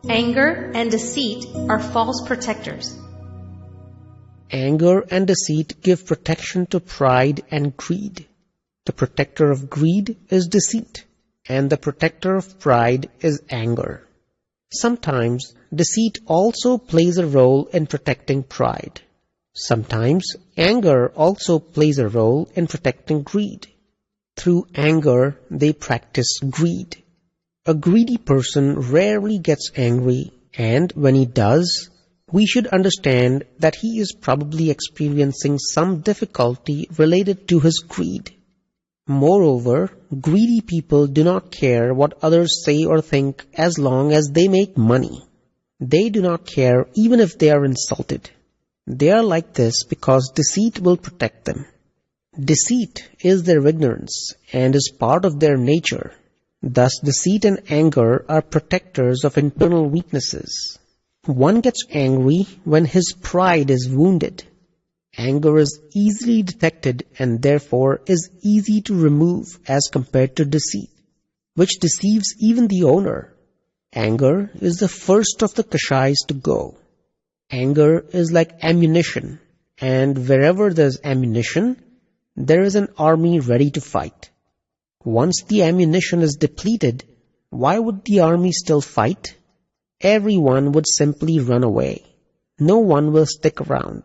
Anger and deceit are false protectors. Anger and deceit give protection to pride and greed. The protector of greed is deceit, and the protector of pride is anger. Sometimes deceit also plays a role in protecting pride. Sometimes anger also plays a role in protecting greed. Through anger, they practice greed. A greedy person rarely gets angry, and when he does, we should understand that he is probably experiencing some difficulty related to his greed. Moreover, greedy people do not care what others say or think as long as they make money. They do not care even if they are insulted. They are like this because deceit will protect them. Deceit is their ignorance and is part of their nature. Thus, deceit and anger are protectors of internal weaknesses. One gets angry when his pride is wounded. Anger is easily detected and therefore is easy to remove as compared to deceit, which deceives even the owner. Anger is the first of the kashais to go. Anger is like ammunition, and wherever there is ammunition, there is an army ready to fight. Once the ammunition is depleted, why would the army still fight? Everyone would simply run away. No one will stick around.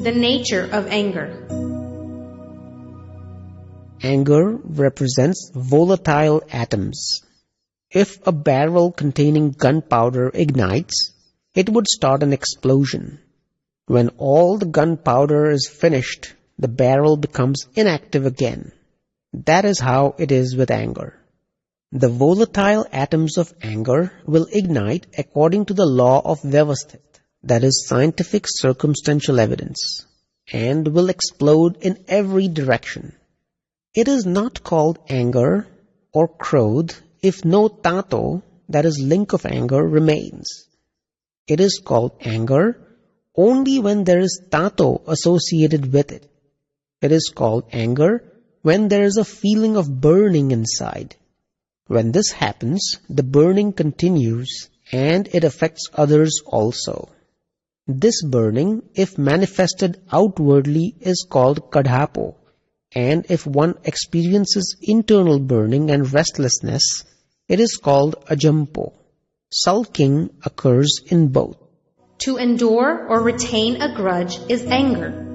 The nature of anger. Anger represents volatile atoms. If a barrel containing gunpowder ignites, it would start an explosion. When all the gunpowder is finished, the barrel becomes inactive again. That is how it is with anger. The volatile atoms of anger will ignite according to the law of Vyavasthit, that is scientific circumstantial evidence, and will explode in every direction. It is not called anger or krodh if no tato, that is link of anger, remains. It is called anger only when there is tato associated with it. It is called anger when there is a feeling of burning inside. When this happens, the burning continues and it affects others also. This burning, if manifested outwardly, is called kadhapo, and if one experiences internal burning and restlessness, it is called ajampo. Sulking occurs in both. To endure or retain a grudge is anger.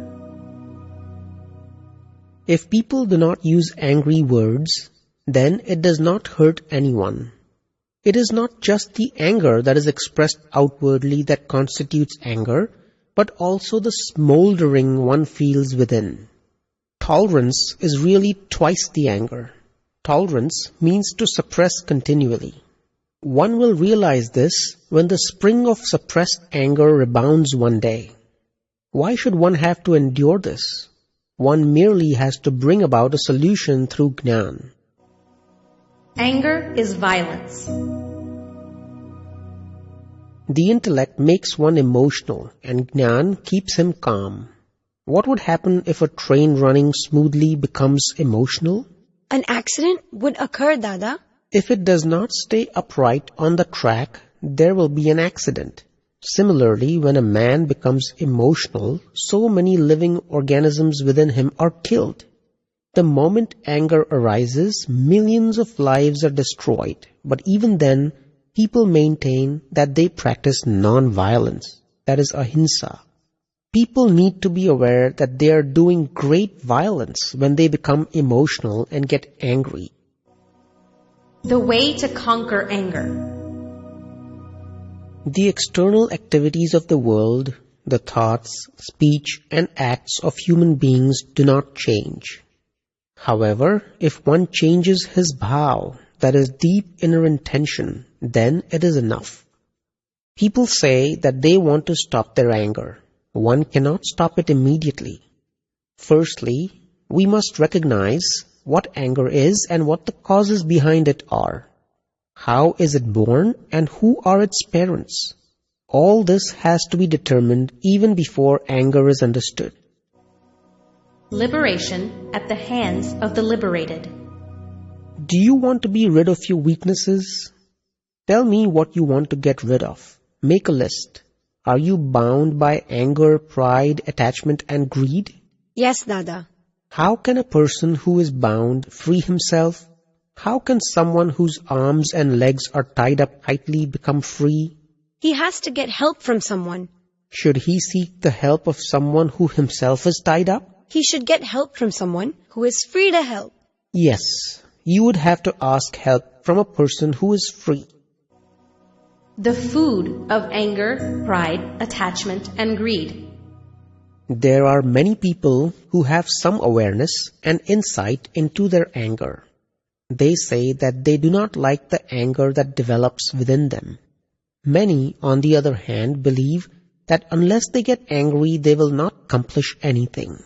If people do not use angry words, then it does not hurt anyone. It is not just the anger that is expressed outwardly that constitutes anger, but also the smoldering one feels within. Tolerance is really twice the anger. Tolerance means to suppress continually. One will realize this when the spring of suppressed anger rebounds one day. Why should one have to endure this? One merely has to bring about a solution through Jnana. Anger is violence. The intellect makes one emotional and Jnana keeps him calm. What would happen if a train running smoothly becomes emotional? An accident would occur, Dada. If it does not stay upright on the track, there will be an accident. Similarly, when a man becomes emotional, so many living organisms within him are killed. The moment anger arises, millions of lives are destroyed. But even then, people maintain that they practice non-violence, that is ahimsa. People need to be aware that they are doing great violence when they become emotional and get angry. The way to conquer anger. The external activities of the world, the thoughts, speech, and acts of human beings do not change. However, if one changes his bhav, that is deep inner intention, then it is enough. People say that they want to stop their anger. One cannot stop it immediately. Firstly, we must recognize what anger is and what the causes behind it are. How is it born and who are its parents? All this has to be determined even before anger is understood. Liberation at the hands of the liberated. Do you want to be rid of your weaknesses? Tell me what you want to get rid of. Make a list. Are you bound by anger, pride, attachment, and greed? Yes, Dada. How can a person who is bound free himself? How can someone whose arms and legs are tied up tightly become free? He has to get help from someone. Should he seek the help of someone who himself is tied up? He should get help from someone who is free to help. Yes, you would have to ask help from a person who is free. The food of anger, pride, attachment, and greed. There are many people who have some awareness and insight into their anger. They say that they do not like the anger that develops within them. Many, on the other hand, believe that unless they get angry, they will not accomplish anything.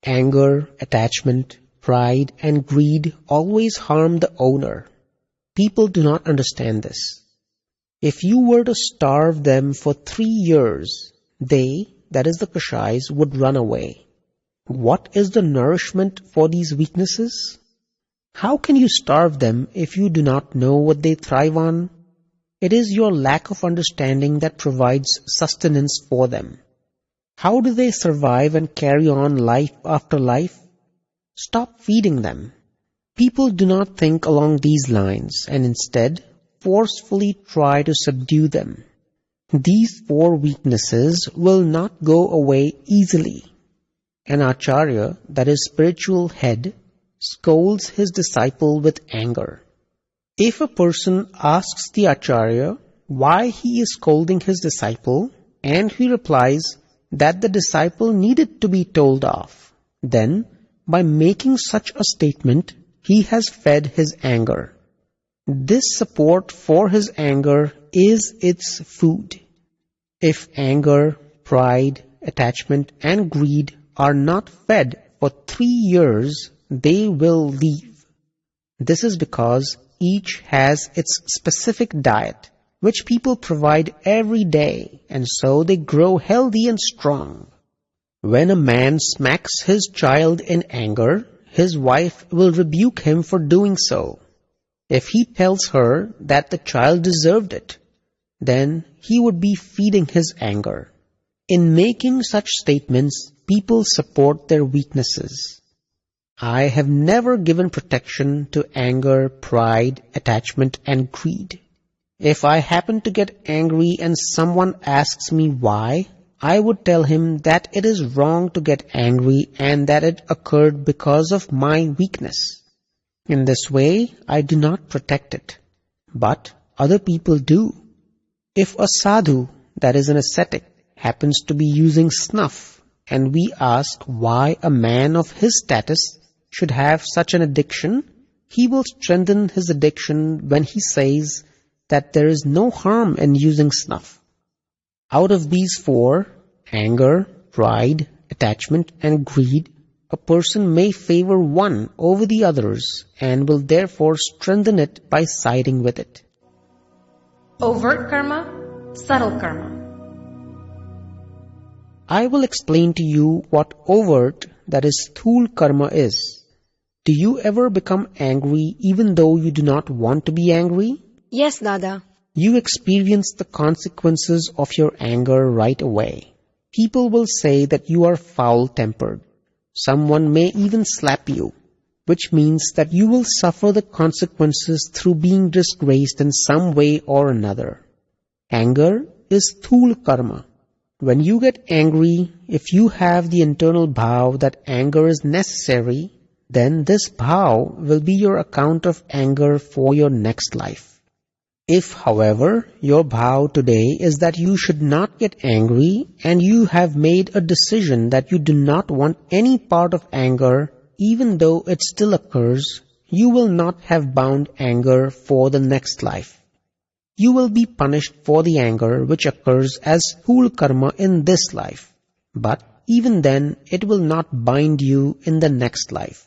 Anger, attachment, pride, and greed always harm the owner. People do not understand this. If you were to starve them for 3 years, they, that is the Kashais, would run away. What is the nourishment for these weaknesses? How can you starve them if you do not know what they thrive on? It is your lack of understanding that provides sustenance for them. How do they survive and carry on life after life? Stop feeding them. People do not think along these lines and instead forcefully try to subdue them. These 4 weaknesses will not go away easily. An acharya, that is spiritual head, scolds his disciple with anger. If a person asks the acharya why he is scolding his disciple, and he replies that the disciple needed to be told off, then by making such a statement, he has fed his anger. This support for his anger is its food. If anger, pride, attachment, and greed are not fed for 3 years, they will leave. This is because each has its specific diet, which people provide every day, and so they grow healthy and strong. When a man smacks his child in anger, his wife will rebuke him for doing so. If he tells her that the child deserved it, then he would be feeding his anger. In making such statements, people support their weaknesses. I have never given protection to anger, pride, attachment, and greed. If I happen to get angry and someone asks me why, I would tell him that it is wrong to get angry and that it occurred because of my weakness. In this way, I do not protect it, but other people do. If a sadhu, that is an ascetic, happens to be using snuff, and we ask why a man of his status should have such an addiction, he will strengthen his addiction when he says that there is no harm in using snuff. Out of these 4, anger, pride, attachment, and greed, a person may favor one over the others and will therefore strengthen it by siding with it. Overt karma, subtle karma. I will explain to you what overt, that is sthul karma is. Do you ever become angry even though you do not want to be angry? Yes, Dada. You experience the consequences of your anger right away. People will say that you are foul-tempered. Someone may even slap you, which means that you will suffer the consequences through being disgraced in some way or another. Anger is sthul karma. When you get angry, if you have the internal bhav that anger is necessary, then this bhav will be your account of anger for your next life. If, however, your bhav today is that you should not get angry and you have made a decision that you do not want any part of anger, even though it still occurs, you will not have bound anger for the next life. You will be punished for the anger which occurs as sthula karma in this life, but even then it will not bind you in the next life.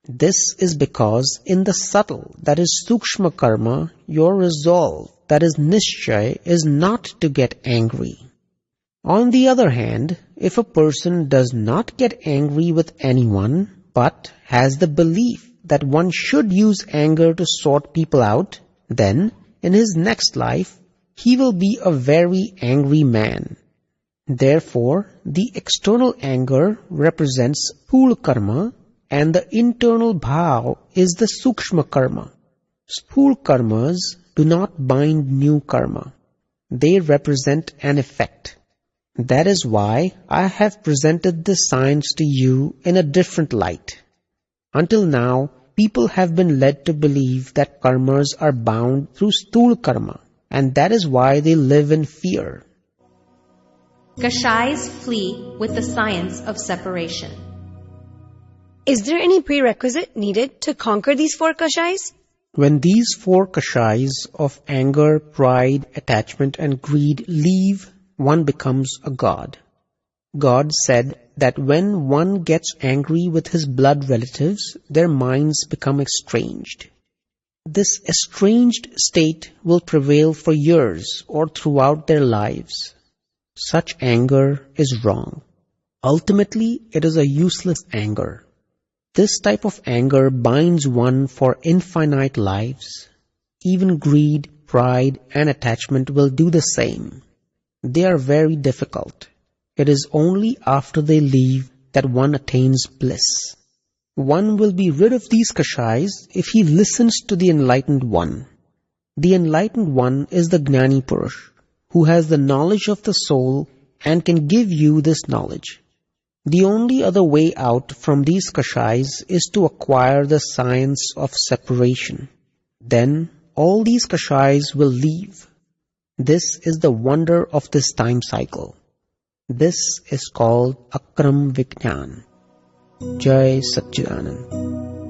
This is because in the subtle, that is sukshma karma, your resolve, that is nischay, is not to get angry. On the other hand, if a person does not get angry with anyone, but has the belief that one should use anger to sort people out, then in his next life, he will be a very angry man. Therefore, the external anger represents sthula karma, and the internal bhav is the sukshma karma. Sthula karmas do not bind new karma. They represent an effect. That is why I have presented this science to you in a different light. Until now, people have been led to believe that karmas are bound through sthula karma, and that is why they live in fear. Kashais flee with the science of separation. Is there any prerequisite needed to conquer these 4 kashais? When these 4 kashais of anger, pride, attachment and greed leave, one becomes a god. God said that when one gets angry with his blood relatives, their minds become estranged. This estranged state will prevail for years or throughout their lives. Such anger is wrong. Ultimately, it is a useless anger. This type of anger binds one for infinite lives. Even greed, pride, and attachment will do the same. They are very difficult. It is only after they leave that one attains bliss. One will be rid of these kashais if he listens to the enlightened one. The enlightened one is the Gnani Purush, who has the knowledge of the soul and can give you this knowledge. The only other way out from these kashais is to acquire the science of separation. Then all these kashais will leave. This is the wonder of this time cycle. This is called Akram Vignan. Jai Satchidanand.